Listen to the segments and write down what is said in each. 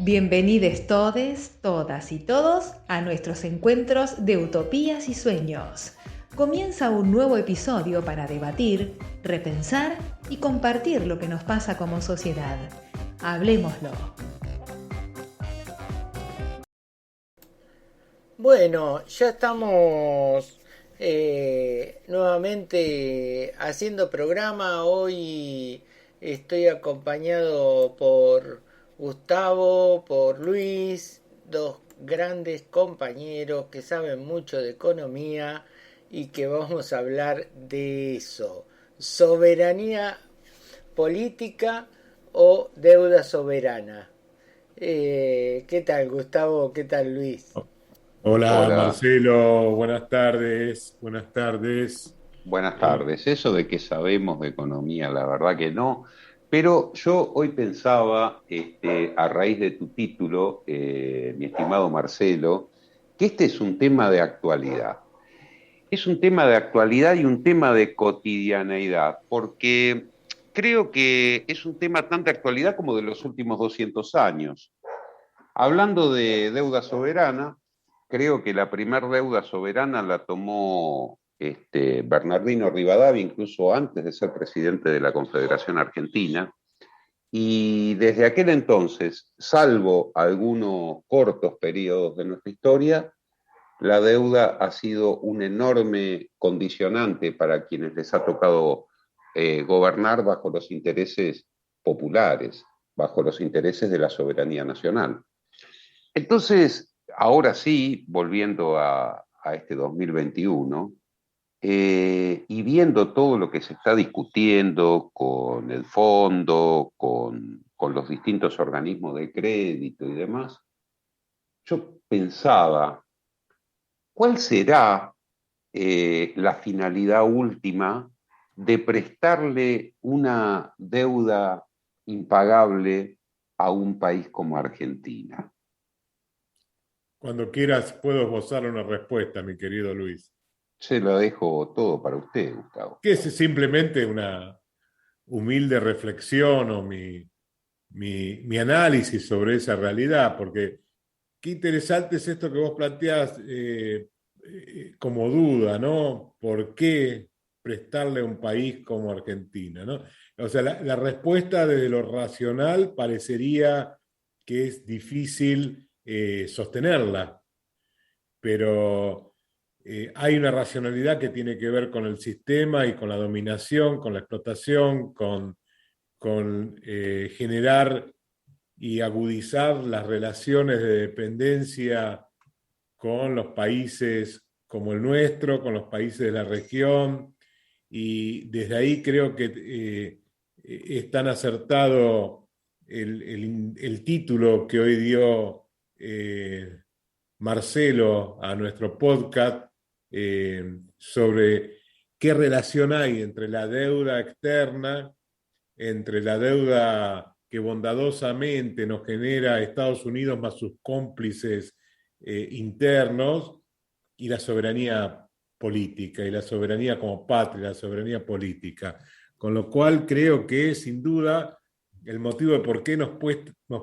Bienvenidos todes, todas y todos a nuestros encuentros de utopías y sueños. Comienza un nuevo episodio para debatir, repensar y compartir lo que nos pasa como sociedad. Hablemoslo. Bueno, ya estamos nuevamente haciendo programa. Hoy estoy acompañado por Gustavo, por Luis, dos grandes compañeros que saben mucho de economía y que vamos a hablar de eso. Soberanía política o deuda soberana. ¿Qué tal, Gustavo? ¿Qué tal, Luis? Hola Hola, Marcelo, buenas tardes, buenas tardes. buenas Eh, tardes. Eso de que sabemos de economía, la verdad que no. Pero yo hoy pensaba, a raíz de tu título, mi estimado Marcelo, que este es un tema de actualidad. Es un tema de actualidad y un tema de cotidianeidad, porque creo que es un tema tan de actualidad como de los últimos 200 años. Hablando de deuda soberana, creo que la primer deuda soberana la tomó Bernardino Rivadavia, incluso antes de ser presidente de la Confederación Argentina. Y desde aquel entonces, salvo algunos cortos periodos de nuestra historia, la deuda ha sido un enorme condicionante para quienes les ha tocado gobernar bajo los intereses populares, bajo los intereses de la soberanía nacional. Entonces, ahora sí, volviendo a este 2021, y viendo todo lo que se está discutiendo con el fondo, con los distintos organismos de crédito y demás, yo pensaba, ¿cuál será la finalidad última de prestarle una deuda impagable a un país como Argentina? Cuando quieras puedo esbozar una respuesta, mi querido Luis, Se lo dejo todo para usted, Gustavo. que es simplemente una humilde reflexión o mi análisis sobre esa realidad, porque qué interesante es esto que vos planteás como duda, ¿no? ¿Por qué prestarle a un país como Argentina, ¿no? O sea, la respuesta desde lo racional parecería que es difícil sostenerla, pero hay una racionalidad que tiene que ver con el sistema y con la dominación, con la explotación, con generar y agudizar las relaciones de dependencia con los países como el nuestro, con los países de la región, y desde ahí creo que es tan acertado el título que hoy dio Marcelo a nuestro podcast sobre qué relación hay entre la deuda externa, entre la deuda que bondadosamente nos genera Estados Unidos más sus cómplices internos y la soberanía política y la soberanía como patria, la soberanía política. Con lo cual creo que sin duda el motivo de por qué nos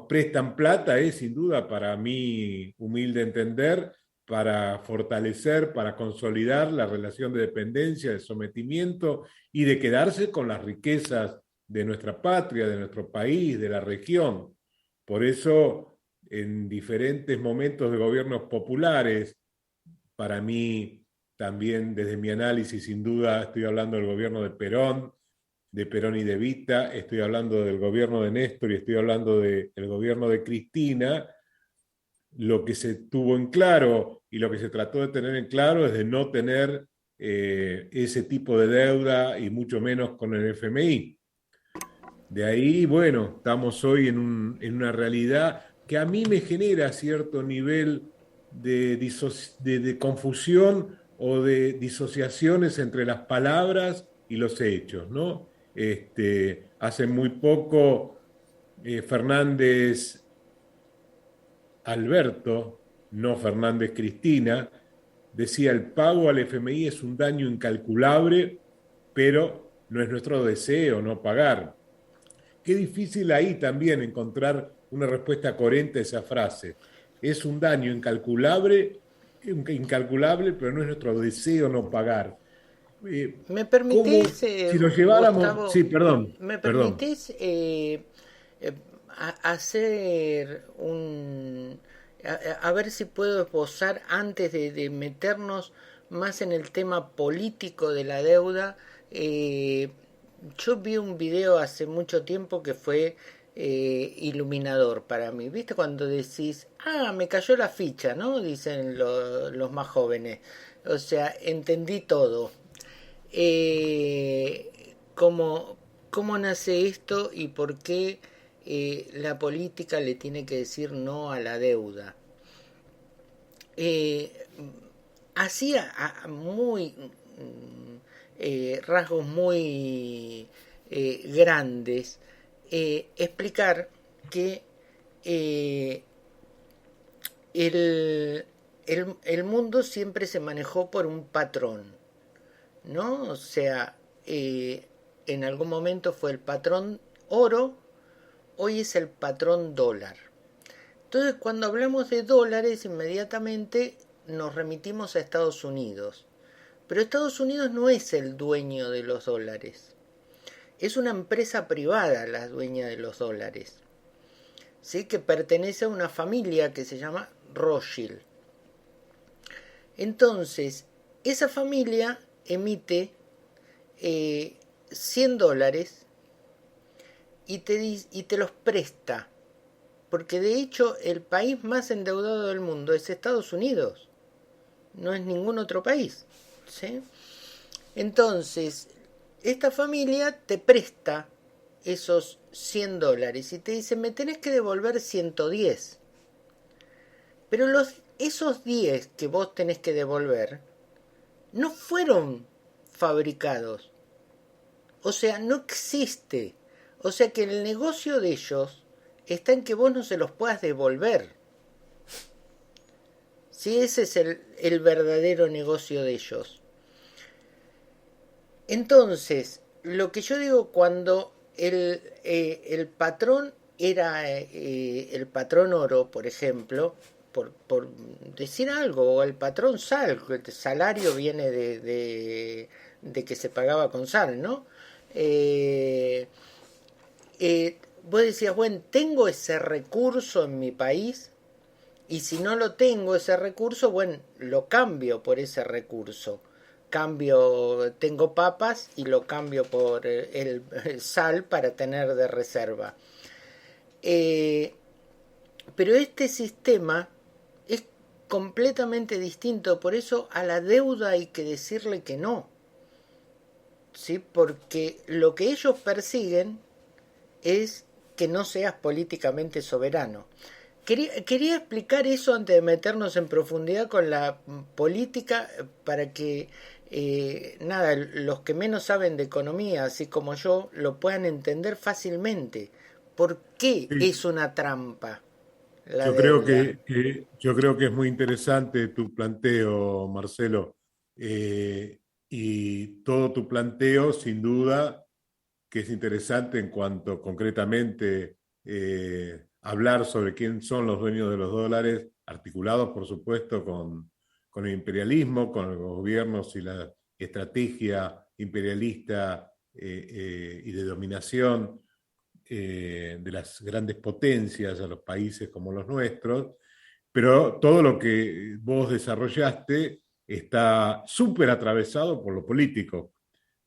prestan plata es sin duda para mí humilde entender, para fortalecer, para consolidar la relación de dependencia, de sometimiento y de quedarse con las riquezas de nuestra patria, de nuestro país, de la región. Por eso, en diferentes momentos de gobiernos populares, para mí, también desde mi análisis, sin duda, estoy hablando del gobierno de Perón y de Evita, estoy hablando del gobierno de Néstor y estoy hablando del gobierno de Cristina. Lo que se tuvo en claro y lo que se trató de tener en claro es de no tener ese tipo de deuda y mucho menos con el FMI. De ahí, bueno, estamos hoy en una realidad que a mí me genera cierto nivel de confusión o de disociaciones entre las palabras y los hechos, ¿no? Hace muy poco Fernández Alberto, no Fernández Cristina, decía el pago al FMI es un daño incalculable, pero no es nuestro deseo no pagar. Qué difícil ahí también encontrar una respuesta coherente a esa frase. Es un daño incalculable, pero no es nuestro deseo no pagar. ¿Me ¿Cómo, permitís, si lo lleváramos, Gustavo, sí, perdón, me perdón, permitís hacer a ver si puedo esbozar antes de meternos más en el tema político de la deuda? eh, yo vi un video hace mucho tiempo que fue iluminador para mí. ¿Viste cuando decís, ah, me cayó la ficha, ¿no? Dicen los más jóvenes. O sea, entendí todo. ¿Cómo, cómo nace esto y por qué la política le tiene que decir no a la deuda? Eh, Así muy rasgos muy grandes, explicar que eh, el, el mundo siempre se manejó por un patrón, ¿no? O sea, en algún momento fue el patrón oro, hoy es el patrón dólar. Entonces, cuando hablamos de dólares, inmediatamente nos remitimos a Estados Unidos. Pero Estados Unidos no es el dueño de los dólares. Es una empresa privada la dueña de los dólares. ¿Sí? Que pertenece a una familia que se llama Rothschild. Entonces, esa familia emite $100 y te los presta. Porque de hecho el país más endeudado del mundo es Estados Unidos. No es ningún otro país. ¿Sí? Entonces, esta familia te presta esos $100 y te dice, me tenés que devolver 110. Pero esos 10 que vos tenés que devolver no fueron fabricados. O sea, no existe. O sea que el negocio de ellos está en que vos no se los puedas devolver. Sí, ese es el verdadero negocio de ellos. Entonces, lo que yo digo cuando el patrón era el patrón oro, por ejemplo, por decir algo, o el patrón sal, el salario viene de que se pagaba con sal, ¿no? Vos decías, bueno, tengo ese recurso en mi país, y si no lo tengo ese recurso, bueno, lo cambio por ese recurso. Tengo papas y lo cambio por el sal para tener de reserva. Eh, pero este sistema es completamente distinto, por eso a la deuda hay que decirle que no. ¿Sí? Porque lo que ellos persiguen es que no seas políticamente soberano. Quería explicar eso antes de meternos en profundidad con la política para que nada, los que menos saben de economía, así como yo, lo puedan entender fácilmente. ¿Por qué sí, es una trampa la yo creo deuda? yo creo que es muy interesante tu planteo, Marcelo. Y todo tu planteo, sin duda, que es interesante en cuanto concretamente hablar sobre quién son los dueños de los dólares, articulados, por supuesto, con el imperialismo, con los gobiernos y la estrategia imperialista y de dominación de las grandes potencias a los países como los nuestros, pero todo lo que vos desarrollaste está súper atravesado por lo político,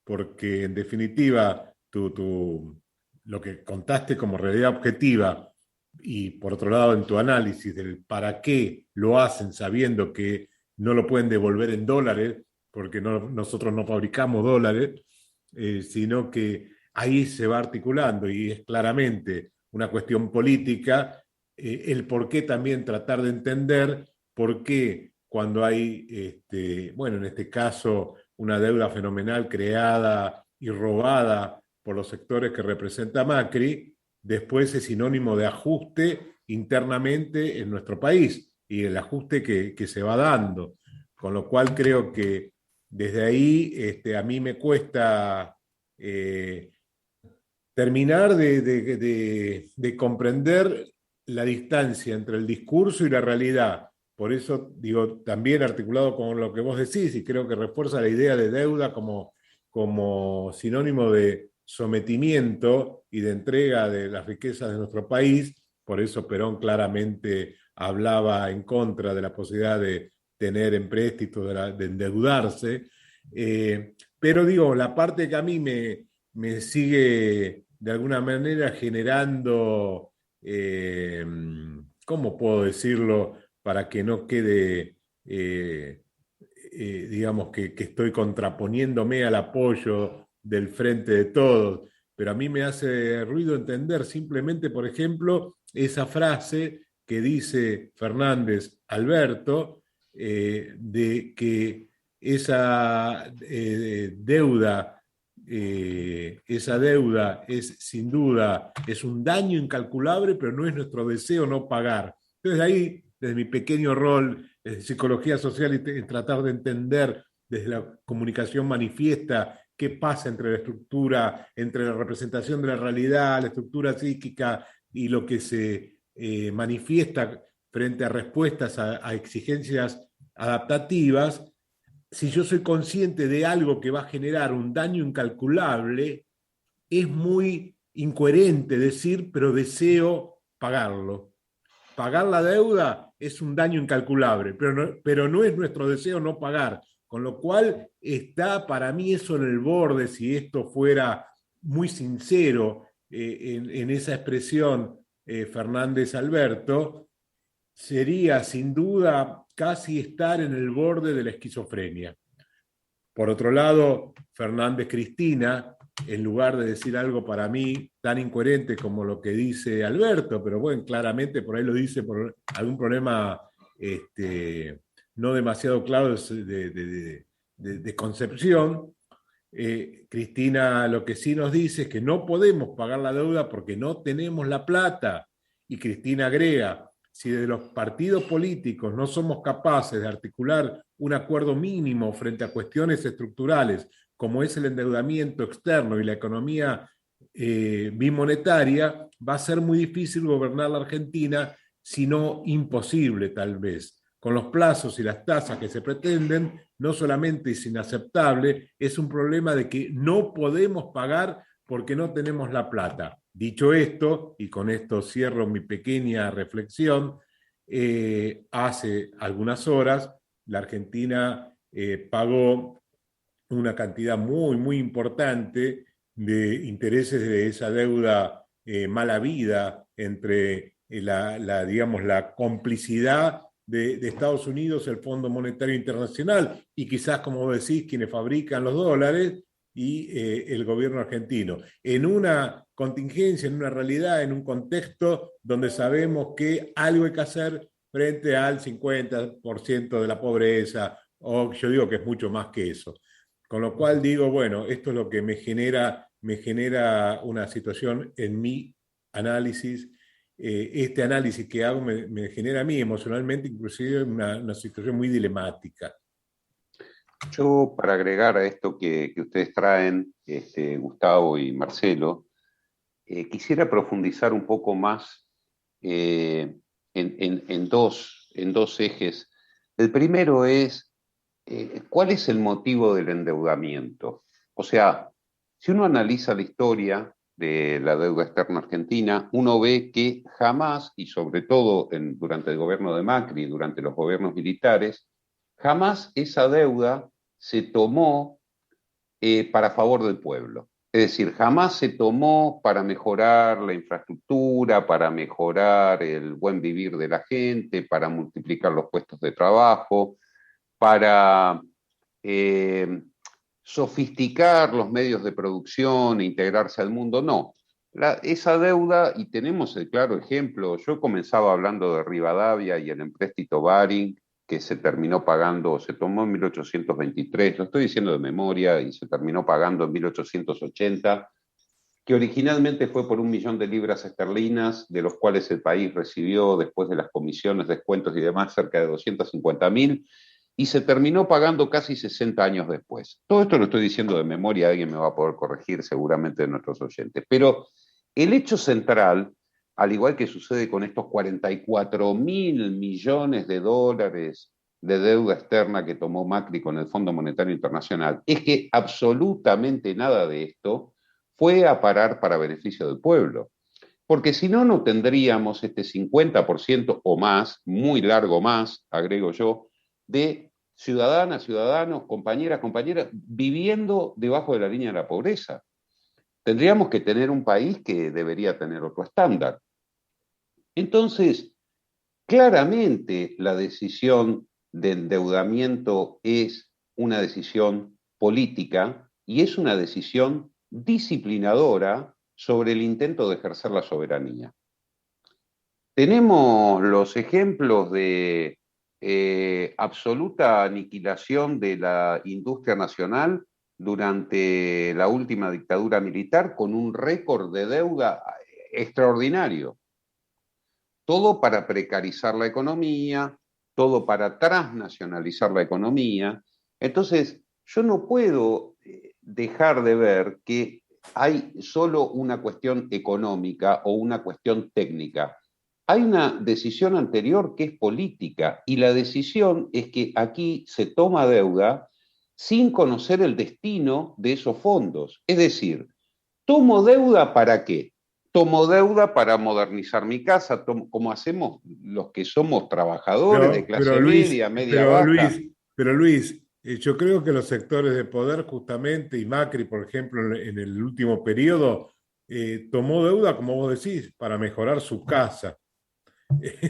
porque en definitiva lo que contaste como realidad objetiva y por otro lado en tu análisis del para qué lo hacen sabiendo que no lo pueden devolver en dólares, porque nosotros no fabricamos dólares, sino que ahí se va articulando y es claramente una cuestión política, el por qué también tratar de entender por qué cuando hay, bueno, en este caso, una deuda fenomenal creada y robada por los sectores que representa Macri, después es sinónimo de ajuste internamente en nuestro país y el ajuste que se va dando. Con lo cual creo que desde ahí a mí me cuesta terminar de comprender la distancia entre el discurso y la realidad. Por eso digo, también articulado con lo que vos decís, y creo que refuerza la idea de deuda como sinónimo de sometimiento y de entrega de las riquezas de nuestro país. Por eso Perón claramente hablaba en contra de la posibilidad de tener empréstitos, de endeudarse. Pero digo, la parte que a mí me sigue de alguna manera generando, ¿cómo puedo decirlo? Para que no quede, digamos, que estoy contraponiéndome al apoyo del Frente de Todos, pero a mí me hace ruido entender simplemente, por ejemplo, esa frase que dice Fernández Alberto, de que esa deuda es sin duda, es un daño incalculable, pero no es nuestro deseo no pagar. Entonces ahí, desde mi pequeño rol de psicología social y tratar de entender desde la comunicación manifiesta qué pasa entre la estructura, entre la representación de la realidad, la estructura psíquica y lo que se manifiesta frente a respuestas a exigencias adaptativas. Si yo soy consciente de algo que va a generar un daño incalculable, es muy incoherente decir, pero deseo pagarlo. Pagar la deuda es un daño incalculable, pero no es nuestro deseo no pagar. Con lo cual está para mí eso en el borde, si esto fuera muy sincero en esa expresión, Fernández Alberto, sería sin duda casi estar en el borde de la esquizofrenia. Por otro lado, Fernández Cristina, en lugar de decir algo para mí tan incoherente como lo que dice Alberto, pero bueno, claramente por ahí lo dice por algún problema no demasiado claro de concepción. Cristina lo que sí nos dice es que no podemos pagar la deuda porque no tenemos la plata. Y Cristina agrega, si de los partidos políticos no somos capaces de articular un acuerdo mínimo frente a cuestiones estructurales, como es el endeudamiento externo y la economía bimonetaria, va a ser muy difícil gobernar la Argentina, si no imposible tal vez. Con los plazos y las tasas que se pretenden, no solamente es inaceptable, es un problema de que no podemos pagar porque no tenemos la plata. Dicho esto, y con esto cierro mi pequeña reflexión, hace algunas horas la Argentina pagó una cantidad muy, muy importante de intereses de esa deuda mala vida entre digamos, la complicidad de Estados Unidos, el Fondo Monetario Internacional y quizás, como decís, quienes fabrican los dólares y el gobierno argentino. En una contingencia, en una realidad, en un contexto donde sabemos que algo hay que hacer frente al 50% de la pobreza, o yo digo que es mucho más que eso. Con lo cual digo, bueno, esto es lo que me genera una situación en mi análisis. Este análisis que hago me genera a mí emocionalmente inclusive una situación muy dilemática. Yo, para agregar a esto que ustedes traen, Gustavo y Marcelo, quisiera profundizar un poco más en dos ejes. El primero es, ¿cuál es el motivo del endeudamiento? O sea, si uno analiza la historia de la deuda externa argentina, uno ve que jamás, y sobre todo durante el gobierno de Macri, durante los gobiernos militares, jamás esa deuda se tomó para favor del pueblo. Es decir, jamás se tomó para mejorar la infraestructura, para mejorar el buen vivir de la gente, para multiplicar los puestos de trabajo, para sofisticar los medios de producción e integrarse al mundo. No. Esa deuda, y tenemos el claro ejemplo, yo comenzaba hablando de Rivadavia y el empréstito Baring, que se terminó pagando, se tomó en 1823, lo estoy diciendo de memoria, y se terminó pagando en 1880, que originalmente fue por 1 millón de libras esterlinas, de los cuales el país recibió, después de las comisiones, descuentos y demás, cerca de 250.000, y se terminó pagando casi 60 años después. Todo esto lo estoy diciendo de memoria, alguien me va a poder corregir seguramente de nuestros oyentes, pero el hecho central al igual que sucede con estos 44.000 millones de dólares de deuda externa que tomó Macri con el Fondo Monetario Internacional, es que absolutamente nada de esto fue a parar para beneficio del pueblo. Porque si no, no tendríamos este 50% o más, muy largo más, agrego yo, de ciudadanas, ciudadanos, compañeras, compañeras, viviendo debajo de la línea de la pobreza. Tendríamos que tener un país que debería tener otro estándar. Entonces, claramente la decisión de endeudamiento es una decisión política y es una decisión disciplinadora sobre el intento de ejercer la soberanía. Tenemos los ejemplos de absoluta aniquilación de la industria nacional durante la última dictadura militar con un récord de deuda extraordinario. Todo para precarizar la economía, todo para transnacionalizar la economía. Entonces, yo no puedo dejar de ver que hay solo una cuestión económica o una cuestión técnica. Hay una decisión anterior que es política y la decisión es que aquí se toma deuda sin conocer el destino de esos fondos. Es decir, ¿tomo deuda para qué? Tomo deuda para modernizar mi casa, como hacemos los que somos trabajadores de clase media, media baja. Pero Luis, yo creo que los sectores de poder justamente, y Macri, por ejemplo, en el último periodo, tomó deuda, como vos decís, para mejorar su casa,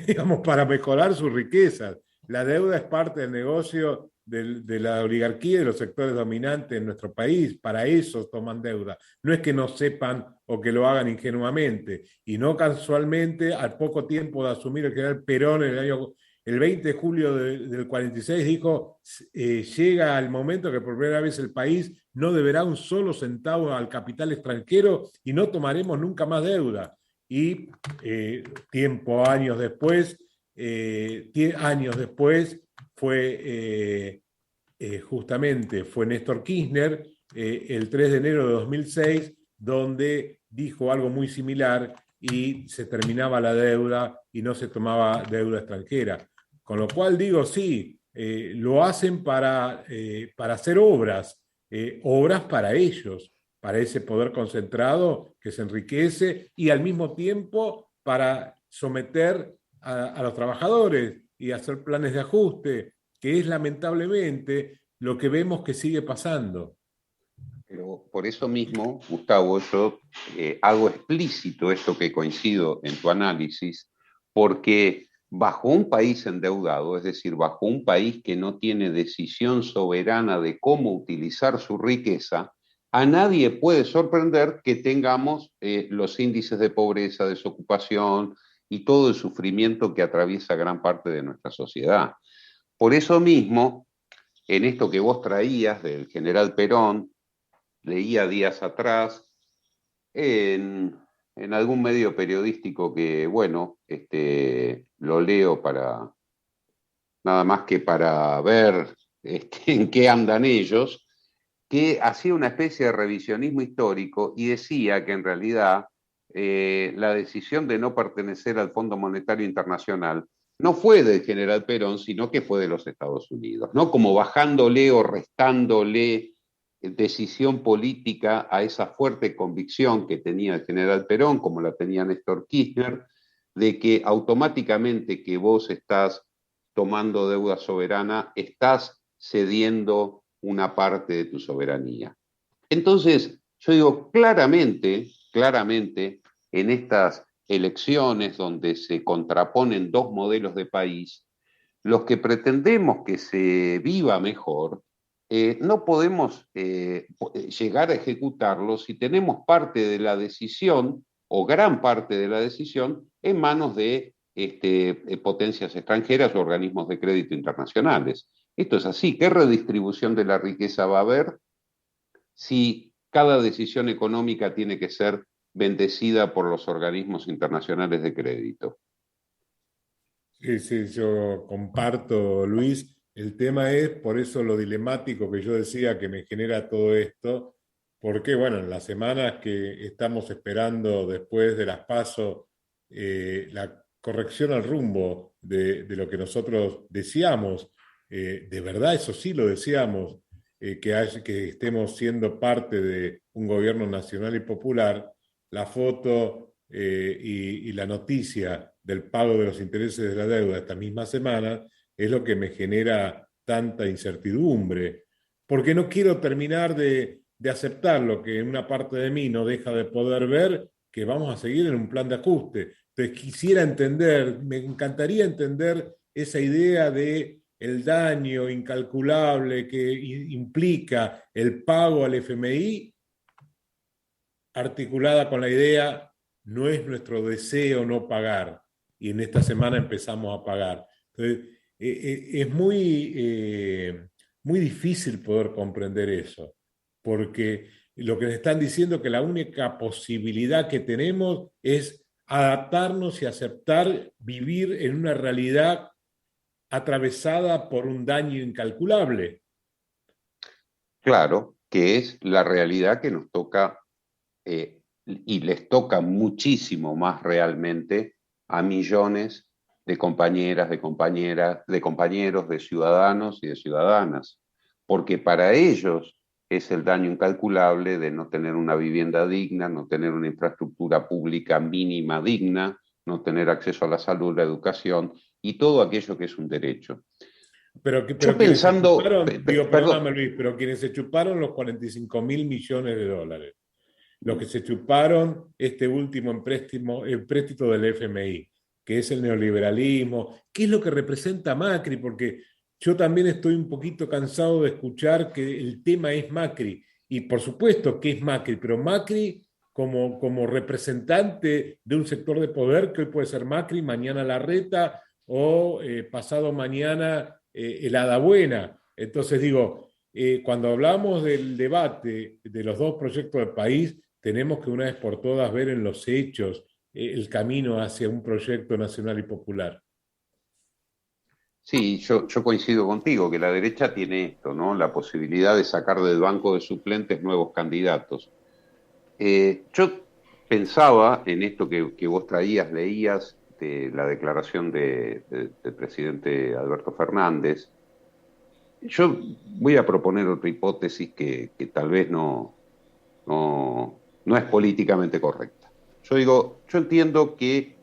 digamos, para mejorar sus riquezas. La deuda es parte del negocio de la oligarquía y de los sectores dominantes en nuestro país. Para eso toman deuda. No es que no sepan o que lo hagan ingenuamente. Y no casualmente, al poco tiempo de asumir el general Perón el 20 de julio del 46, dijo, llega el momento que por primera vez el país no deberá un solo centavo al capital extranjero y no tomaremos nunca más deuda. Y años después, justamente fue Néstor Kirchner, el 3 de enero de 2006, donde dijo algo muy similar y se terminaba la deuda y no se tomaba deuda extranjera. Con lo cual digo, sí, lo hacen para hacer obras para ellos, para ese poder concentrado que se enriquece y al mismo tiempo para someter a los trabajadores y hacer planes de ajuste, que es lamentablemente lo que vemos que sigue pasando. Pero por eso mismo, Gustavo, yo hago explícito esto que coincido en tu análisis, porque bajo un país endeudado, es decir, bajo un país que no tiene decisión soberana de cómo utilizar su riqueza, a nadie puede sorprender que tengamos los índices de pobreza, desocupación y todo el sufrimiento que atraviesa gran parte de nuestra sociedad. Por eso mismo, en esto que vos traías del general Perón, leía días atrás en algún medio periodístico que, bueno, lo leo para nada más que para ver en qué andan ellos, que hacía una especie de revisionismo histórico y decía que en realidad la decisión de no pertenecer al Fondo Monetario Internacional no fue del general Perón, sino que fue de los Estados Unidos, ¿no? Como bajándole o restándole decisión política a esa fuerte convicción que tenía el general Perón, como la tenía Néstor Kirchner, de que automáticamente que vos estás tomando deuda soberana, estás cediendo una parte de tu soberanía. Entonces, yo digo claramente, en estas elecciones donde se contraponen dos modelos de país, los que pretendemos que se viva mejor, no podemos llegar a ejecutarlo si tenemos parte de la decisión o gran parte de la decisión en manos de potencias extranjeras o organismos de crédito internacionales. Esto es así. ¿Qué redistribución de la riqueza va a haber si cada decisión económica tiene que ser bendecida por los organismos internacionales de crédito? Sí, sí, yo comparto, Luis. El tema es, por eso lo dilemático que yo decía que me genera todo esto, porque, bueno, en las semanas que estamos esperando después de las PASO la corrección al rumbo de lo que nosotros deseamos. De verdad, eso sí lo deseamos, que estemos siendo parte de un gobierno nacional y popular. La foto y la noticia del pago de los intereses de la deuda esta misma semana es lo que me genera tanta incertidumbre, porque no quiero terminar de aceptar lo que en una parte de mí no deja de poder ver, que vamos a seguir en un plan de ajuste. Entonces quisiera entender, me encantaría entender esa idea de el daño incalculable que implica el pago al FMI, articulada con la idea, no es nuestro deseo no pagar, y en esta semana empezamos a pagar. Entonces, es muy difícil poder comprender eso, porque lo que nos están diciendo es que la única posibilidad que tenemos es adaptarnos y aceptar vivir en una realidad atravesada por un daño incalculable. Claro, que es la realidad que nos toca y les toca muchísimo más realmente a millones de compañeras, de compañeros, de ciudadanos y de ciudadanas, porque para ellos es el daño incalculable de no tener una vivienda digna, no tener una infraestructura pública mínima digna, no tener acceso a la salud, la educación y todo aquello que es un derecho. Pero Yo quienes se pensando, chuparon, digo, perdón, perdóname Luis, pero quienes se chuparon los 45.000 millones de dólares, los que se chuparon este último empréstito del FMI, que es el neoliberalismo, ¿qué es lo que representa Macri? Porque yo también estoy un poquito cansado de escuchar que el tema es Macri, y por supuesto que es Macri, pero Macri como representante de un sector de poder que hoy puede ser Macri, mañana Larreta o pasado mañana el Hada Buena. Entonces digo, cuando hablamos del debate de los dos proyectos del país, tenemos que una vez por todas ver en los hechos el camino hacia un proyecto nacional y popular. sí, yo coincido contigo, que la derecha tiene esto, ¿no? La posibilidad de sacar del banco de suplentes nuevos candidatos. Yo pensaba en esto que vos traías, leías de la declaración del presidente Alberto Fernández. Yo voy a proponer otra hipótesis que tal vez no es políticamente correcta. Yo digo, yo entiendo que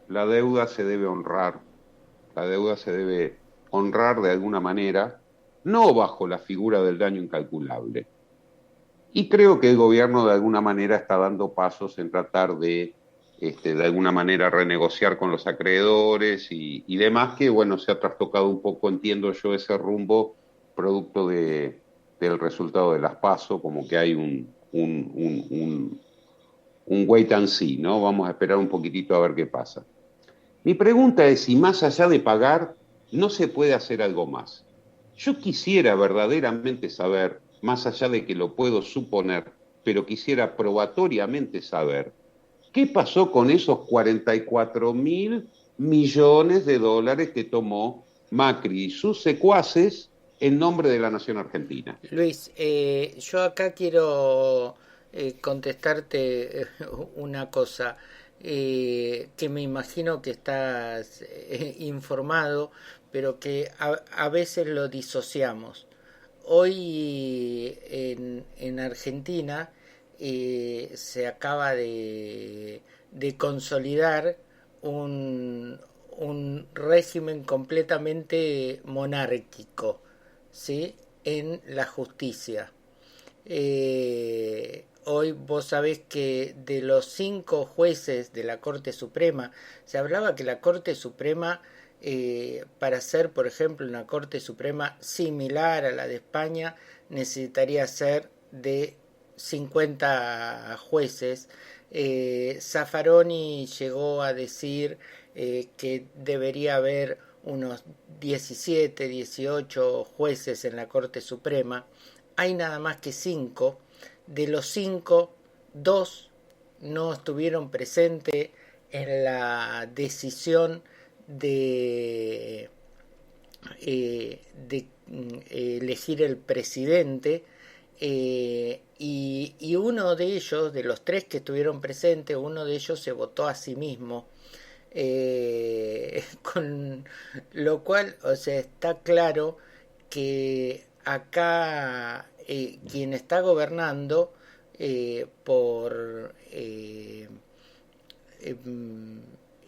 la deuda se debe honrar, la deuda se debe honrar de alguna manera, no bajo la figura del daño incalculable. Y creo que el gobierno de alguna manera está dando pasos en tratar de alguna manera renegociar con los acreedores y demás, que bueno, se ha trastocado un poco, entiendo yo, ese rumbo producto del resultado de las PASO, como que hay un wait and see, ¿no? Vamos a esperar un poquitito a ver qué pasa. Mi pregunta es si más allá de pagar, no se puede hacer algo más. Yo quisiera verdaderamente saber, más allá de que lo puedo suponer, pero quisiera probatoriamente saber, ¿qué pasó con esos 44.000 millones de dólares que tomó Macri y sus secuaces en nombre de la nación argentina? Luis, yo acá quiero contestarte una cosa que me imagino que estás informado, pero que a veces lo disociamos. Hoy en Argentina se acaba de consolidar un régimen completamente monárquico, ¿sí? En la justicia. Hoy vos sabés que de los 5 jueces de la Corte Suprema, se hablaba que la Corte Suprema, para ser, por ejemplo, una Corte Suprema similar a la de España, necesitaría ser de 50 jueces. Zaffaroni llegó a decir que debería haber unos 17, 18 jueces en la Corte Suprema. Hay nada más que 5. De los 5, 2 no estuvieron presentes en la decisión de elegir el presidente. y uno de ellos, de los tres que estuvieron presentes, uno de ellos se votó a sí mismo, con lo cual, o sea, está claro que acá quien está gobernando por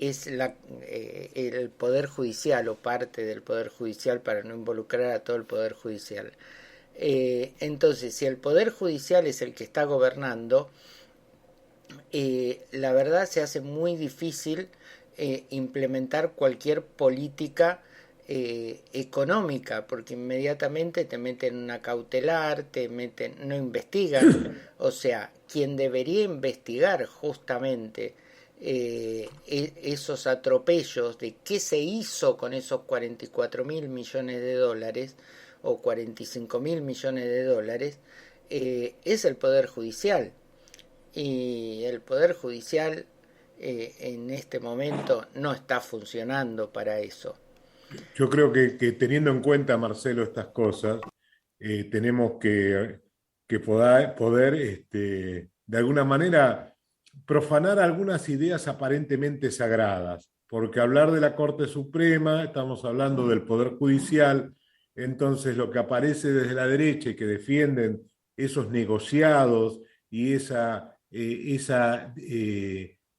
es el Poder Judicial o parte del Poder Judicial, para no involucrar a todo el Poder Judicial. Entonces, si el Poder Judicial es el que está gobernando, la verdad se hace muy difícil implementar cualquier política económica, porque inmediatamente te meten una cautelar, no investigan, o sea, quien debería investigar justamente esos atropellos de qué se hizo con esos 44.000 millones de dólares o 45.000 millones de dólares, es el Poder Judicial. Y el Poder Judicial en este momento no está funcionando para eso. Yo creo que teniendo en cuenta, Marcelo, estas cosas, tenemos que poder de alguna manera, profanar algunas ideas aparentemente sagradas, porque hablar de la Corte Suprema, estamos hablando del Poder Judicial, entonces lo que aparece desde la derecha y que defienden esos negociados y esa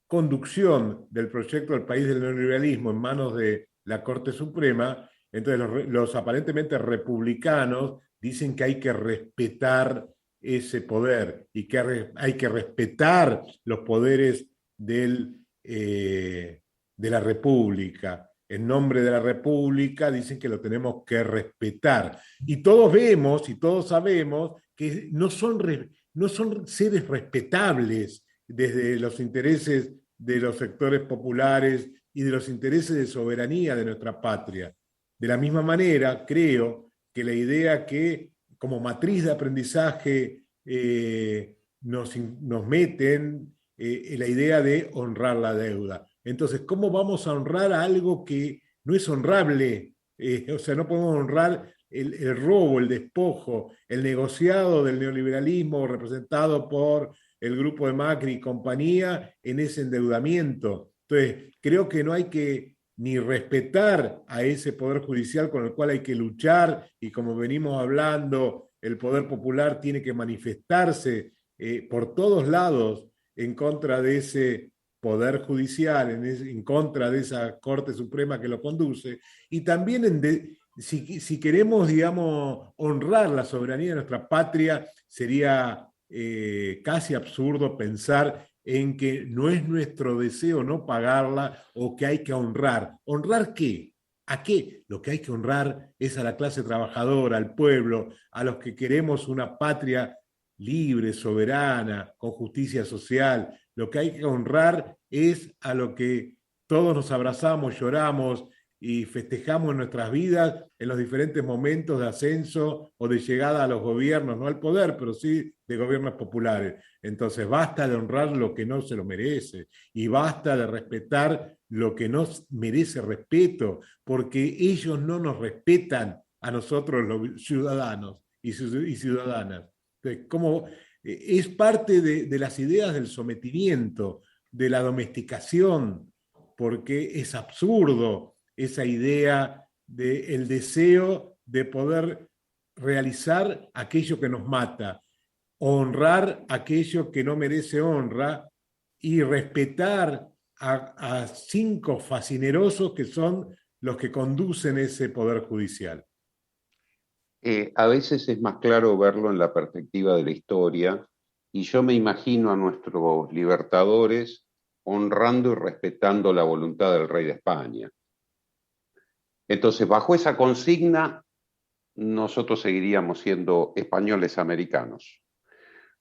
conducción del proyecto del país del neoliberalismo en manos de la Corte Suprema, entonces los aparentemente republicanos dicen que hay que respetar ese poder y que hay que respetar los poderes de la República. En nombre de la República dicen que lo tenemos que respetar. Y todos vemos y todos sabemos que no son seres respetables desde los intereses de los sectores populares y de los intereses de soberanía de nuestra patria. De la misma manera, creo que la idea que como matriz de aprendizaje nos meten la idea de honrar la deuda. Entonces, ¿cómo vamos a honrar a algo que no es honrable? O sea, no podemos honrar el robo, el despojo, el negociado del neoliberalismo representado por el grupo de Macri y compañía en ese endeudamiento. Entonces, creo que no hay que ni respetar a ese poder judicial con el cual hay que luchar, y como venimos hablando, el poder popular tiene que manifestarse por todos lados en contra de ese poder judicial, en contra de esa Corte Suprema que lo conduce, y también si queremos, digamos, honrar la soberanía de nuestra patria, sería casi absurdo pensar en que no es nuestro deseo no pagarla o que hay que honrar. ¿Honrar qué? ¿A qué? Lo que hay que honrar es a la clase trabajadora, al pueblo, a los que queremos una patria libre, soberana, con justicia social. Lo que hay que honrar es a lo que todos nos abrazamos, lloramos y festejamos en nuestras vidas en los diferentes momentos de ascenso o de llegada a los gobiernos, no al poder, pero sí de gobiernos populares. Entonces basta de honrar lo que no se lo merece y basta de respetar lo que no merece respeto, porque ellos no nos respetan a nosotros los ciudadanos y ciudadanas. Entonces, como es parte de las ideas del sometimiento, de la domesticación, porque es absurdo esa idea del deseo de poder realizar aquello que nos mata, honrar aquello que no merece honra y respetar a 5 fascinerosos que son los que conducen ese poder judicial. A veces es más claro verlo en la perspectiva de la historia, y yo me imagino a nuestros libertadores honrando y respetando la voluntad del rey de España. Entonces, bajo esa consigna, nosotros seguiríamos siendo españoles americanos.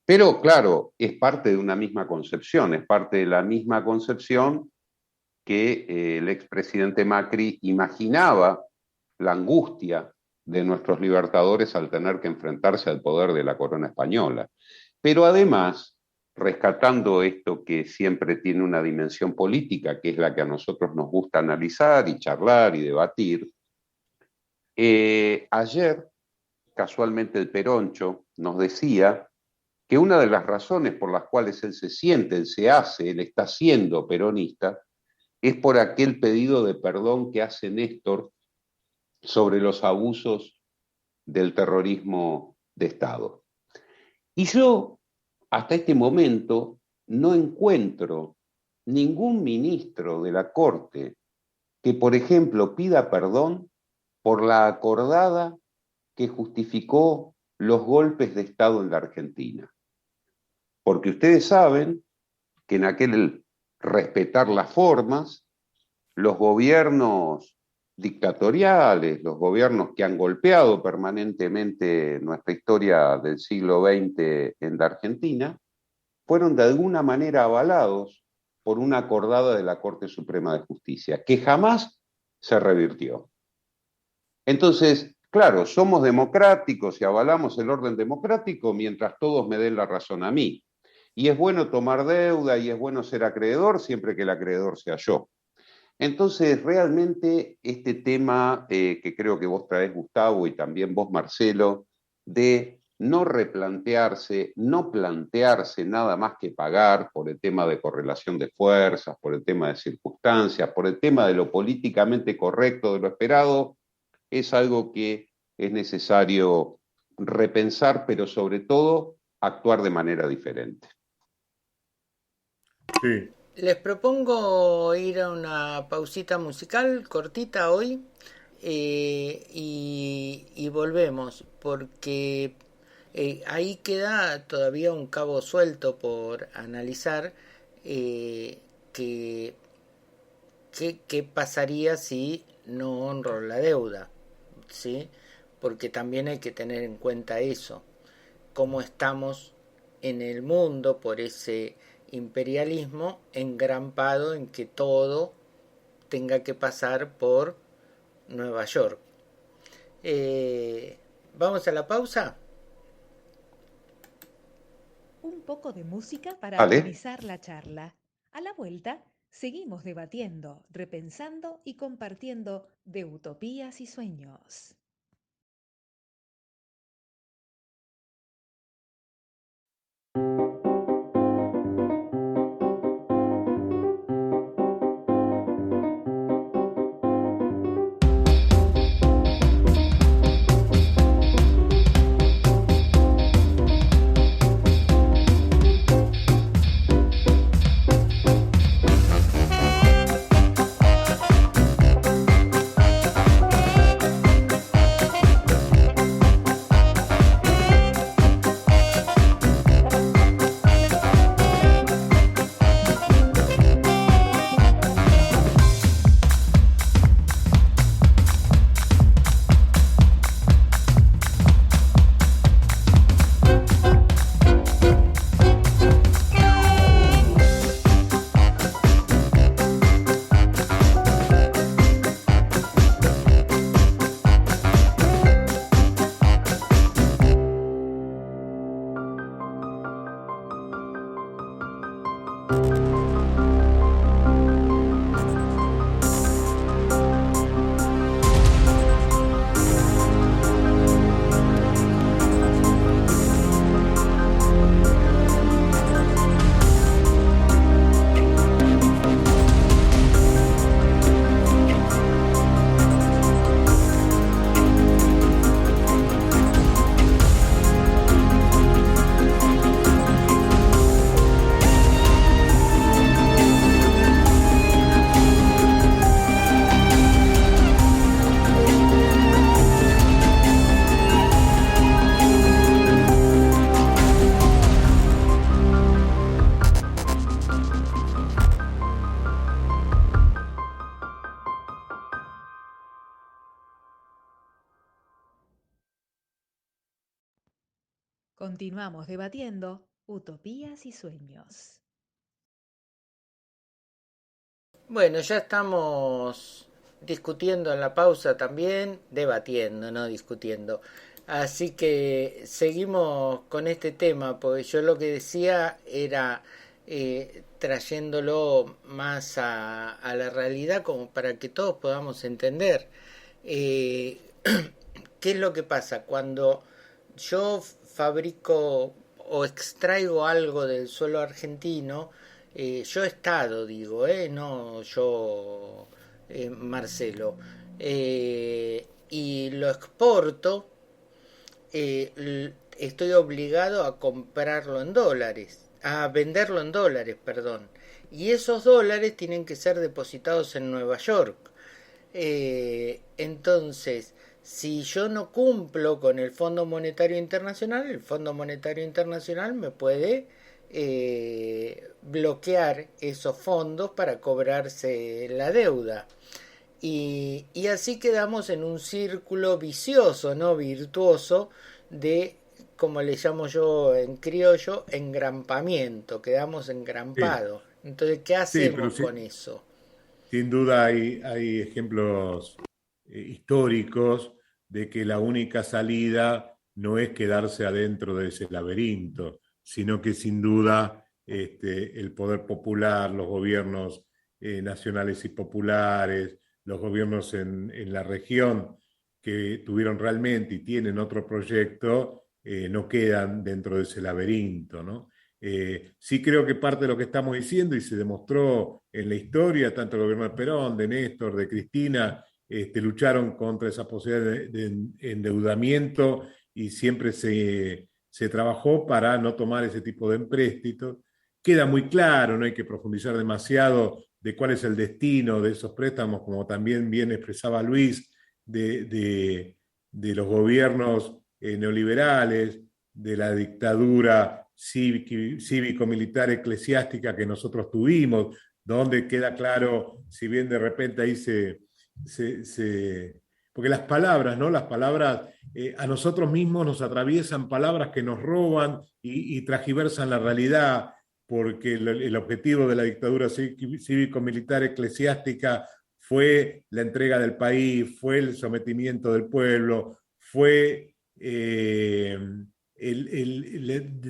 Pero, claro, es parte de una misma concepción, es parte de la misma concepción que el expresidente Macri imaginaba la angustia de nuestros libertadores al tener que enfrentarse al poder de la corona española. Pero además, rescatando esto que siempre tiene una dimensión política, que es la que a nosotros nos gusta analizar y charlar y debatir, ayer casualmente el Peroncho, nos decía que una de las razones por las cuales él se siente, él está siendo peronista, es por aquel pedido de perdón que hace Néstor sobre los abusos del terrorismo de Estado. Y yo, hasta este momento, no encuentro ningún ministro de la Corte que, por ejemplo, pida perdón por la acordada que justificó los golpes de Estado en la Argentina. Porque ustedes saben que en aquel respetar las formas, los gobiernos dictatoriales, los gobiernos que han golpeado permanentemente nuestra historia del siglo XX en la Argentina, fueron de alguna manera avalados por una acordada de la Corte Suprema de Justicia, que jamás se revirtió. Entonces, claro, somos democráticos y avalamos el orden democrático mientras todos me den la razón a mí. Y es bueno tomar deuda y es bueno ser acreedor siempre que el acreedor sea yo. Entonces, realmente este tema que creo que vos traés, Gustavo, y también vos, Marcelo, de no replantearse, no plantearse nada más que pagar por el tema de correlación de fuerzas, por el tema de circunstancias, por el tema de lo políticamente correcto, de lo esperado, es algo que es necesario repensar, pero sobre todo actuar de manera diferente. Sí. Les propongo ir a una pausita musical cortita hoy y volvemos porque ahí queda todavía un cabo suelto por analizar que qué pasaría si no honro la deuda, ¿sí? Porque también hay que tener en cuenta eso, cómo estamos en el mundo por ese imperialismo engrampado en que todo tenga que pasar por Nueva York. ¿Vamos a la pausa? Un poco de música para ¿Vale? amenizar la charla. A la vuelta, seguimos debatiendo, repensando y compartiendo de utopías y sueños. Continuamos debatiendo utopías y sueños. Bueno, ya estamos discutiendo en la pausa también, debatiendo, no discutiendo. Así que seguimos con este tema, porque yo lo que decía era trayéndolo más a la realidad como para que todos podamos entender. ¿qué es lo que pasa? Cuando yo fabrico o extraigo algo del suelo argentino, yo Estado digo, no yo, Marcelo, y lo exporto, estoy obligado a comprarlo en dólares, a venderlo en dólares, perdón. Y esos dólares tienen que ser depositados en Nueva York. Entonces, si yo no cumplo con el Fondo Monetario Internacional, el Fondo Monetario Internacional me puede bloquear esos fondos para cobrarse la deuda. Y así quedamos en un círculo vicioso, ¿no? Virtuoso de, como le llamo yo en criollo, engrampamiento. Quedamos Sí, engrampados. Entonces, ¿qué sí, pero hacemos sí, con eso? sin duda hay ejemplos históricos de que la única salida no es quedarse adentro de ese laberinto, sino que sin duda el poder popular, los gobiernos nacionales y populares, los gobiernos en la región que tuvieron realmente y tienen otro proyecto, no quedan dentro de ese laberinto, ¿no? Sí creo que parte de lo que estamos diciendo y se demostró en la historia, tanto el gobierno de Perón, de Néstor, de Cristina, lucharon contra esa posibilidad de endeudamiento y siempre se trabajó para no tomar ese tipo de empréstitos. Queda muy claro, no hay que profundizar demasiado de cuál es el destino de esos préstamos, como también bien expresaba Luis, de los gobiernos neoliberales, de la dictadura cívico-militar eclesiástica que nosotros tuvimos, donde queda claro, si bien de repente ahí porque las palabras, ¿no? Las palabras a nosotros mismos nos atraviesan palabras que nos roban y tragiversan la realidad, porque el objetivo de la dictadura cívico-militar eclesiástica fue la entrega del país, fue el sometimiento del pueblo, fue el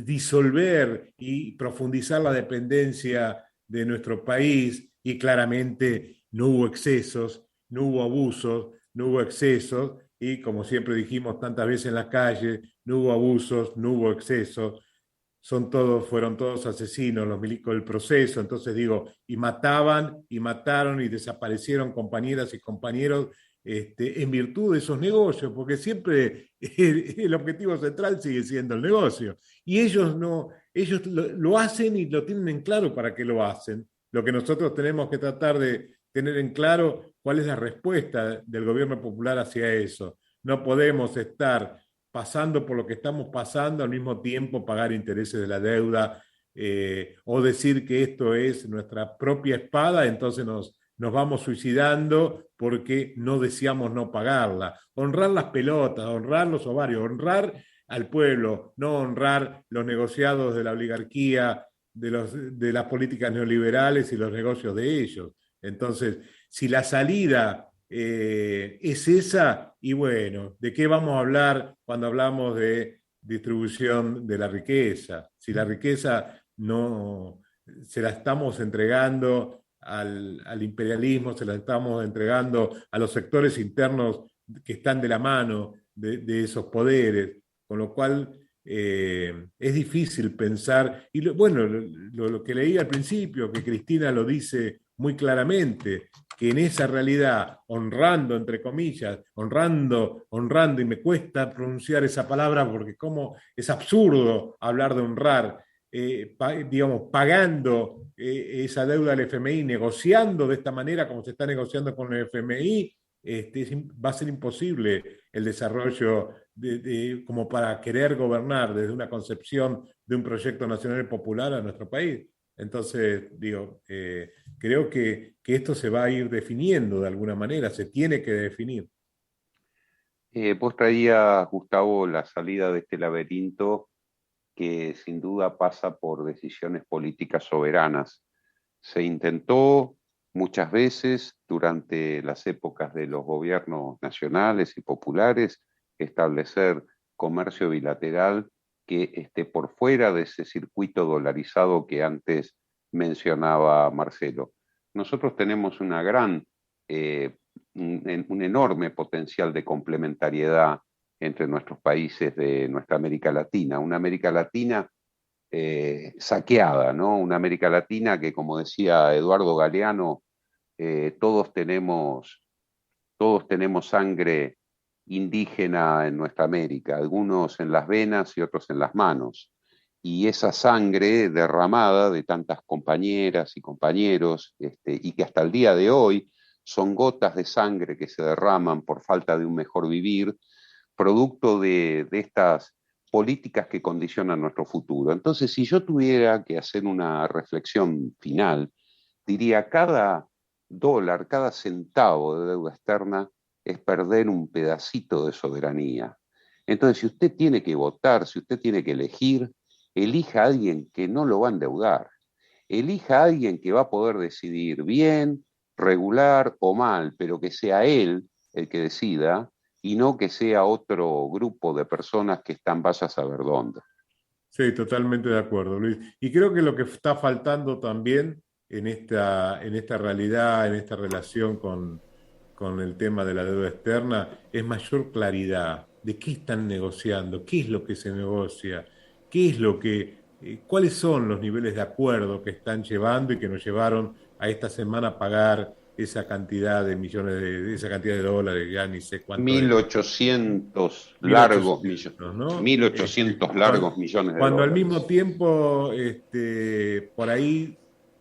disolver y profundizar la dependencia de nuestro país y claramente no hubo excesos, no hubo abusos, no hubo excesos y como siempre dijimos tantas veces en la calle, no hubo abusos, no hubo excesos, fueron todos asesinos, los milicos del proceso, entonces digo, y mataban, y mataron, y desaparecieron compañeras y compañeros en virtud de esos negocios, porque siempre el objetivo central sigue siendo el negocio. Y ellos no, ellos lo hacen y lo tienen en claro para qué lo hacen. Lo que nosotros tenemos que tratar de tener en claro cuál es la respuesta del gobierno popular hacia eso. No podemos estar pasando por lo que estamos pasando, al mismo tiempo pagar intereses de la deuda, o decir que esto es nuestra propia espada, entonces nos vamos suicidando porque no deseamos no pagarla. Honrar las pelotas, honrar los ovarios, honrar al pueblo, no honrar los negociados de la oligarquía, de las políticas neoliberales y los negocios de ellos. Entonces, si la salida es esa, y bueno, ¿de qué vamos a hablar cuando hablamos de distribución de la riqueza? Si la riqueza no se la estamos entregando al imperialismo, se la estamos entregando a los sectores internos que están de la mano de esos poderes, con lo cual es difícil pensar, y bueno, lo que leí al principio, que Cristina lo dice muy claramente, que en esa realidad, honrando, entre comillas, honrando, y me cuesta pronunciar esa palabra porque como es absurdo hablar de honrar, digamos, pagando esa deuda al FMI, negociando de esta manera como se está negociando con el FMI, va a ser imposible el desarrollo como para querer gobernar desde una concepción de un proyecto nacional y popular a nuestro país. Entonces, digo, creo que esto se va a ir definiendo de alguna manera, se tiene que definir. Vos traías, Gustavo, la salida de este laberinto que sin duda pasa por decisiones políticas soberanas. Se intentó muchas veces durante las épocas de los gobiernos nacionales y populares establecer comercio bilateral que esté por fuera de ese circuito dolarizado que antes mencionaba Marcelo. Nosotros tenemos una gran un enorme potencial de complementariedad entre nuestros países de nuestra América Latina, una América Latina saqueada, ¿no? Una América Latina que, como decía Eduardo Galeano, todos tenemos sangre indígena en nuestra América, algunos en las venas y otros en las manos. Y esa sangre derramada de tantas compañeras y compañeros, y que hasta el día de hoy son gotas de sangre que se derraman por falta de un mejor vivir, producto de estas políticas que condicionan nuestro futuro. Entonces, si yo tuviera que hacer una reflexión final, diría, cada dólar, cada centavo de deuda externa es perder un pedacito de soberanía. Entonces, si usted tiene que votar, si usted tiene que elegir, elija a alguien que no lo va a endeudar. Elija a alguien que va a poder decidir bien, regular o mal, pero que sea él el que decida y no que sea otro grupo de personas que están vaya a saber dónde. Sí, totalmente de acuerdo, Luis. Y creo que lo que está faltando también en esta realidad, en esta relación con el tema de la deuda externa, es mayor claridad de qué están negociando, qué es lo que se negocia, qué es lo que, cuáles son los niveles de acuerdo que están llevando y que nos llevaron a esta semana a pagar esa cantidad de millones esa cantidad de dólares, ya ni sé cuánto es. 1.800 largos 1.800, ¿no? 1.800 largos millones de Cuando al dólares. mismo tiempo, por ahí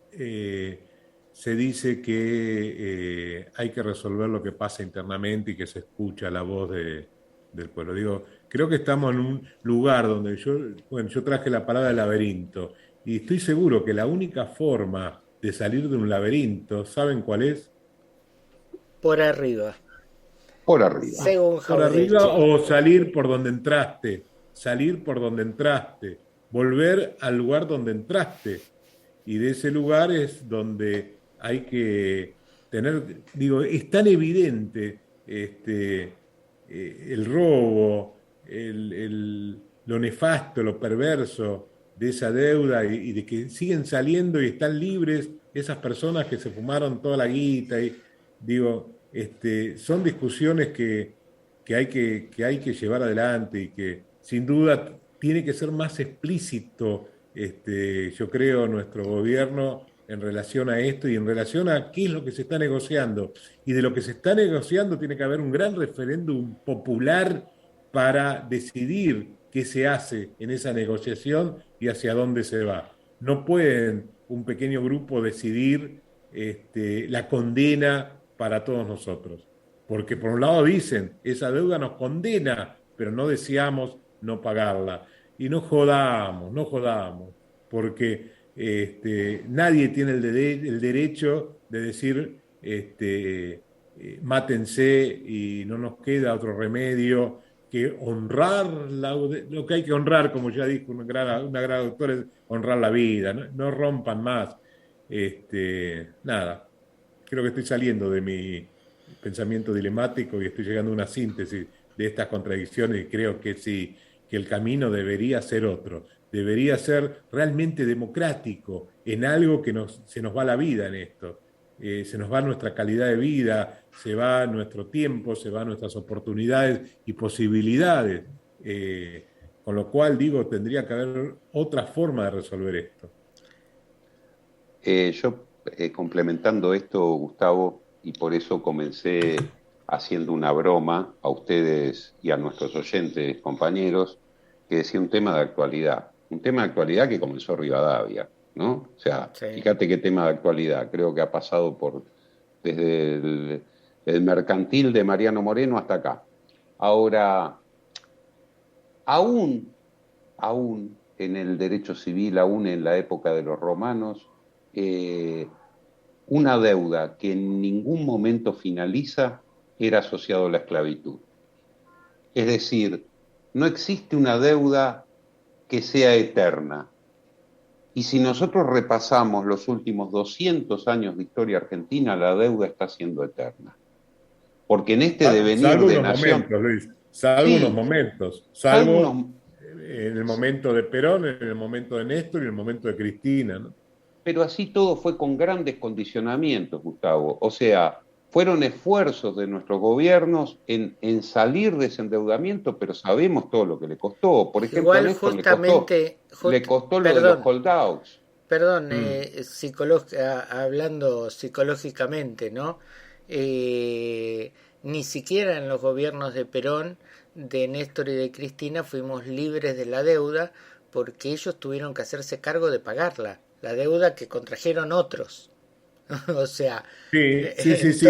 se dice que hay que resolver lo que pasa internamente y que se escucha la voz del pueblo. Digo, creo que estamos en un lugar donde yo traje la palabra laberinto y estoy seguro que la única forma de salir de un laberinto, ¿saben cuál es? Por arriba, Por arriba. según Por arriba Jauretche. o salir por donde entraste, volver al lugar donde entraste. Y de ese lugar es donde hay que tener, digo, es tan evidente el robo, lo nefasto, lo perverso de esa deuda y de que siguen saliendo y están libres esas personas que se fumaron toda la guita. Y digo, son discusiones que hay que llevar adelante y que sin duda tiene que ser más explícito, yo creo, nuestro gobierno en relación a esto y en relación a qué es lo que se está negociando. Y de lo que se está negociando tiene que haber un gran referéndum popular para decidir qué se hace en esa negociación y hacia dónde se va. No pueden un pequeño grupo decidir la condena para todos nosotros. Porque por un lado dicen, esa deuda nos condena, pero no deseamos no pagarla. Y no jodamos, porque nadie tiene el derecho de decir, mátense y no nos queda otro remedio que honrar lo que hay que honrar, como ya dijo una gran doctora, es honrar la vida, no rompan más. Nada, creo que estoy saliendo de mi pensamiento dilemático y estoy llegando a una síntesis de estas contradicciones y creo que sí, que el camino debería ser otro, debería ser realmente democrático en algo que se nos va la vida en esto. Se nos va nuestra calidad de vida, se va nuestro tiempo, se van nuestras oportunidades y posibilidades. Con lo cual, digo, tendría que haber otra forma de resolver esto. Yo, complementando esto, Gustavo, y por eso comencé haciendo una broma a ustedes y a nuestros oyentes, compañeros, que decía un tema de actualidad que comenzó Rivadavia, ¿no? O sea, Sí. fíjate qué tema de actualidad, creo que ha pasado desde el mercantil de Mariano Moreno hasta acá. Ahora, aún en el derecho civil, aún en la época de los romanos, una deuda que en ningún momento finaliza era asociado a la esclavitud. Es decir, no existe una deuda que sea eterna. Y si nosotros repasamos los últimos 200 años de historia argentina, la deuda está siendo eterna. Porque en este devenir Salvo de unos nación... momentos, Luis, salvo Sí, unos momentos, salvo salvo unos... en el momento de Perón, en el momento de Néstor y en el momento de Cristina, ¿no? Pero así todo fue con grandes condicionamientos, Gustavo. O sea, fueron esfuerzos de nuestros gobiernos en salir de ese endeudamiento, pero sabemos todo lo que le costó. Por ejemplo, a Igual Néstor justamente, le costó lo de los perdón, holdouts. perdón, hablando psicológicamente, ¿no? Ni siquiera en los gobiernos de Perón, de Néstor y de Cristina fuimos libres de la deuda porque ellos tuvieron que hacerse cargo de pagarla, la deuda que contrajeron otros. O sea, Sí,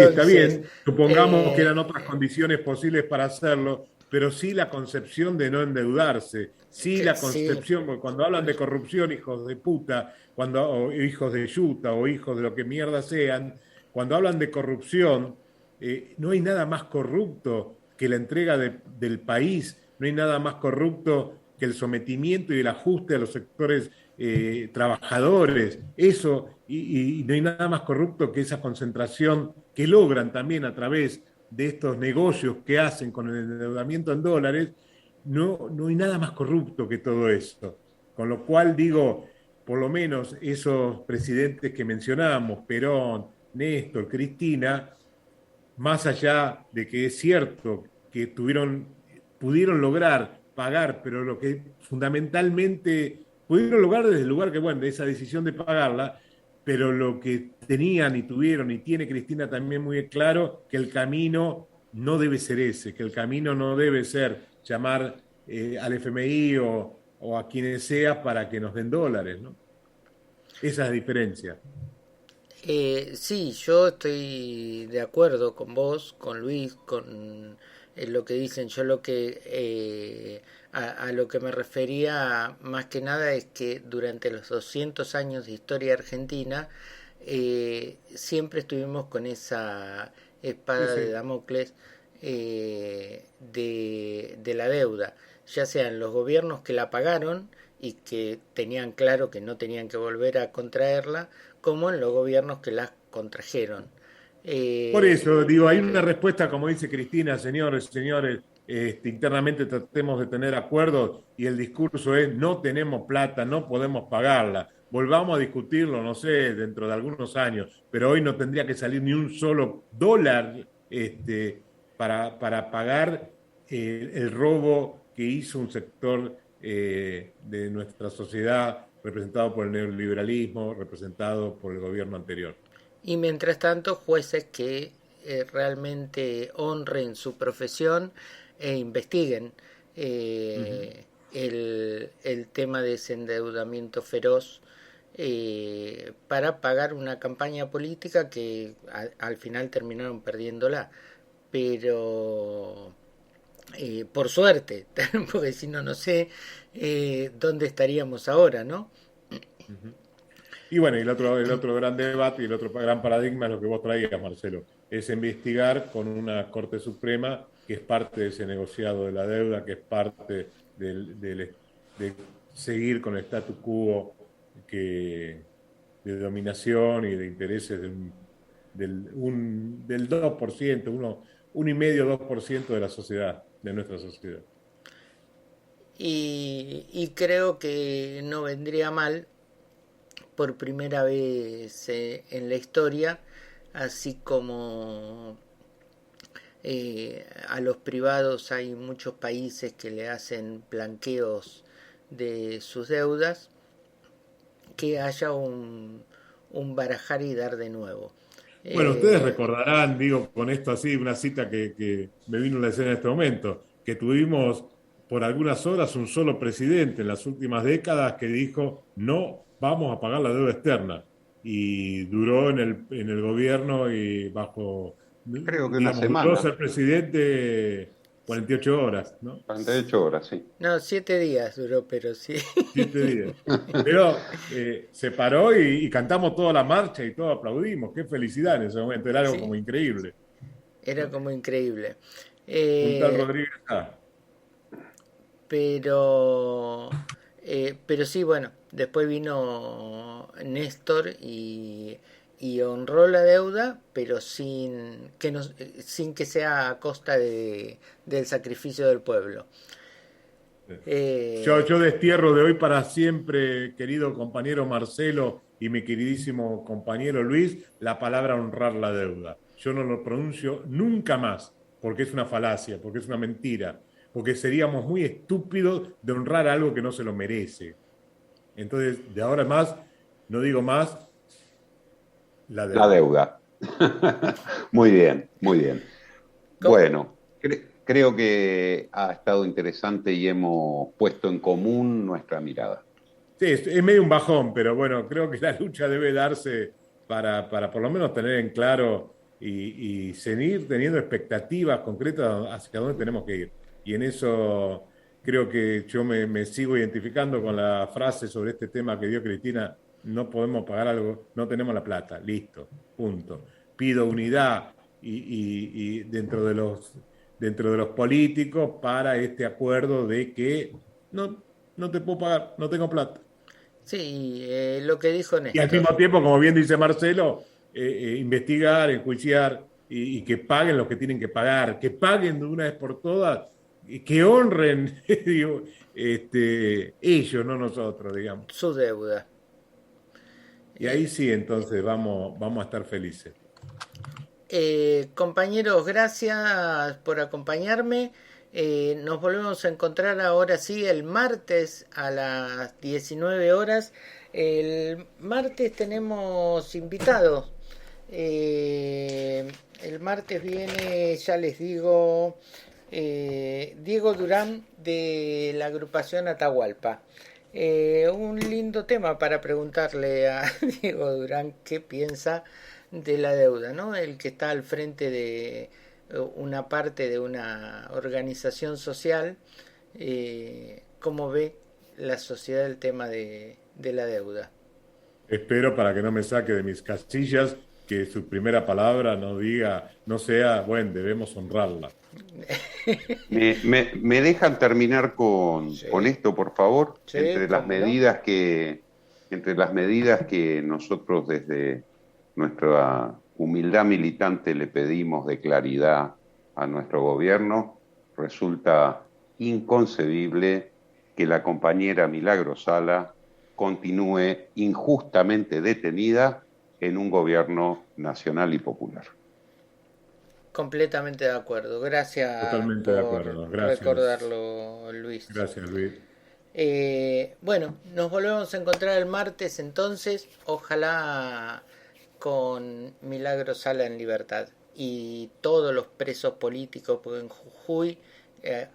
está entonces, bien. Supongamos que eran eh, otras condiciones posibles para hacerlo, pero sí la concepción de no endeudarse, sí la sí, concepción, porque cuando hablan de corrupción, hijos de puta, o hijos de yuta o hijos de lo que mierda sean, cuando hablan de corrupción, no hay nada más corrupto que la entrega del país, no hay nada más corrupto que el sometimiento y el ajuste a los sectores trabajadores. Eso, y no hay nada más corrupto que esa concentración que logran también a través de estos negocios que hacen con el endeudamiento en dólares. No hay nada más corrupto que todo esto. Con lo cual digo, por lo menos esos presidentes que mencionamos, Perón, Néstor, Cristina, más allá de que es cierto que pudieron lograr pagar, pero lo que fundamentalmente pudieron lograr desde el lugar que, bueno, de esa decisión de pagarla, pero lo que tenían y tuvieron y tiene Cristina también muy claro, que el camino no debe ser ese, que el camino no debe ser llamar al FMI o a quienes sea para que nos den dólares, ¿no? Esa es la diferencia. sí, yo estoy de acuerdo con vos, con Luis, con lo que dicen. Yo lo que a lo que me refería más que nada es que durante los 200 años de historia argentina siempre estuvimos con esa Sí, espada de sí. Damocles de la deuda, ya sean los gobiernos que la pagaron y que tenían claro que no tenían que volver a contraerla, como en los gobiernos que las contrajeron. Por Eh, eso, digo, hay una respuesta, como dice Cristina, señores, internamente tratemos de tener acuerdos y el discurso es no tenemos plata, no podemos pagarla. Volvamos a discutirlo, no sé, dentro de algunos años, pero hoy no tendría que salir ni un solo dólar para pagar el robo que hizo un sector de nuestra sociedad representado por el neoliberalismo, representado por el gobierno anterior. y mientras tanto, jueces que realmente honren su profesión e investiguen Ujú. el tema de ese endeudamiento feroz para pagar una campaña política que al final terminaron perdiéndola. Pero por suerte, porque si no, no sé dónde estaríamos ahora, ¿no? Ujú. Y bueno, y el otro gran debate y el otro gran paradigma es lo que vos traías, Marcelo, es investigar con una Corte Suprema que es parte de ese negociado de la deuda, que es parte de seguir con el statu quo de dominación y de intereses del 2%, 1,5-2% de la sociedad, de nuestra sociedad. Y creo que no vendría mal por primera vez en la historia, así como a los privados hay muchos países que le hacen blanqueos de sus deudas, que haya un barajar y dar de nuevo. Bueno, ustedes Eh, recordarán, digo, con esto así, una cita que me vino a la escena en este momento, que tuvimos por algunas horas un solo presidente en las últimas décadas que dijo, no vamos a pagar la deuda externa. Y duró en el gobierno y Creo que una digamos, duró semana, ser presidente 48 horas, ¿no? 48 horas, sí. no, 7 días duró, pero sí. 7 días. Pero se paró y cantamos toda la marcha y todos aplaudimos. Qué felicidad en ese momento, era algo Sí, como increíble, era ¿no? como increíble. Un tal Eh, Rodríguez A. pero sí, bueno, después vino Néstor y honró la deuda, pero sin que sea a costa del sacrificio del pueblo. Yo, Eh, yo destierro de hoy para siempre, querido compañero Marcelo y mi queridísimo compañero Luis, la palabra honrar la deuda. yo no lo pronuncio nunca más, porque es una falacia, porque es una mentira, porque seríamos muy estúpidos de honrar algo que no se lo merece. Entonces, de ahora en más, no digo más la deuda. La deuda. Muy bien, muy bien. Bueno, creo que ha estado interesante y hemos puesto en común nuestra mirada. Sí, es medio un bajón, pero bueno, creo que la lucha debe darse para por lo menos tener en claro y seguir teniendo expectativas concretas hacia dónde tenemos que ir. Y en eso creo que yo me sigo identificando con la frase sobre este tema que dio Cristina: no podemos pagar algo, no tenemos la plata, listo, punto. Pido unidad y dentro de los políticos para este acuerdo de que no te puedo pagar, no tengo plata. Sí, lo que dijo Y al Néstor. mismo tiempo, como bien dice Marcelo, investigar, enjuiciar y que paguen los que tienen que pagar, que paguen de una vez por todas, y que honren digo, ellos, no nosotros, digamos. Su deuda. Y ahí sí, entonces vamos a estar felices. Compañeros, gracias por acompañarme. Nos volvemos a encontrar ahora sí el martes a las 19 horas. El martes tenemos invitados. El martes viene, ya les digo, Diego Durán de la agrupación Atahualpa. Un lindo tema para preguntarle a Diego Durán qué piensa de la deuda, ¿no? El que está al frente de una parte de una organización social, cómo ve la sociedad el tema de la deuda. Espero, para que no me saque de mis casillas, que su primera palabra no sea, bueno, debemos honrarla. ¿Me dejan terminar con esto, por favor? Sí, entre las medidas que nosotros desde nuestra humildad militante le pedimos de claridad a nuestro gobierno, resulta inconcebible que la compañera Milagro Sala continúe injustamente detenida en un gobierno nacional y popular. Completamente de acuerdo. Gracias. Totalmente de acuerdo. Gracias. Recordarlo, Luis. Gracias, Luis. Bueno, nos volvemos a encontrar el martes entonces, ojalá con Milagro Sala en libertad y todos los presos políticos, porque en Jujuy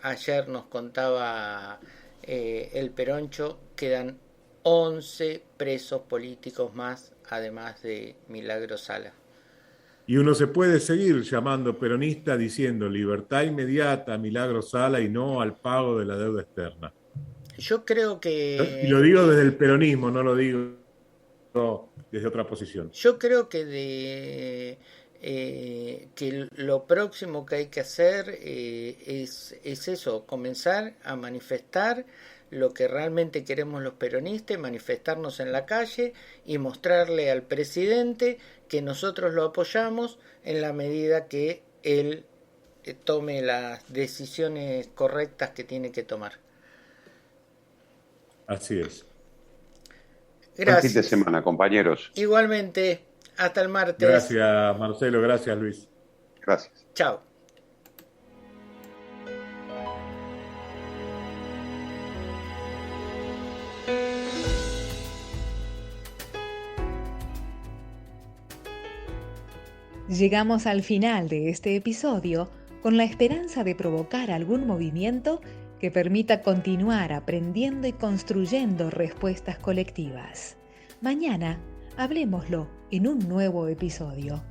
ayer nos contaba el Peroncho, quedan 11 presos políticos más, además de Milagro Sala. Y uno se puede seguir llamando peronista diciendo libertad inmediata a Milagro Sala y no al pago de la deuda externa. Yo creo que... Y lo digo desde el peronismo, no lo digo desde otra posición. Yo creo que que lo próximo que hay que hacer es eso, comenzar a manifestar lo que realmente queremos los peronistas, manifestarnos en la calle y mostrarle al presidente que nosotros lo apoyamos en la medida que él tome las decisiones correctas que tiene que tomar. Así es. Gracias. Buen fin de semana, compañeros. Igualmente, hasta el martes. Gracias, Marcelo. Gracias, Luis. Gracias. Chao. Llegamos al final de este episodio con la esperanza de provocar algún movimiento que permita continuar aprendiendo y construyendo respuestas colectivas. Mañana, hablemoslo en un nuevo episodio.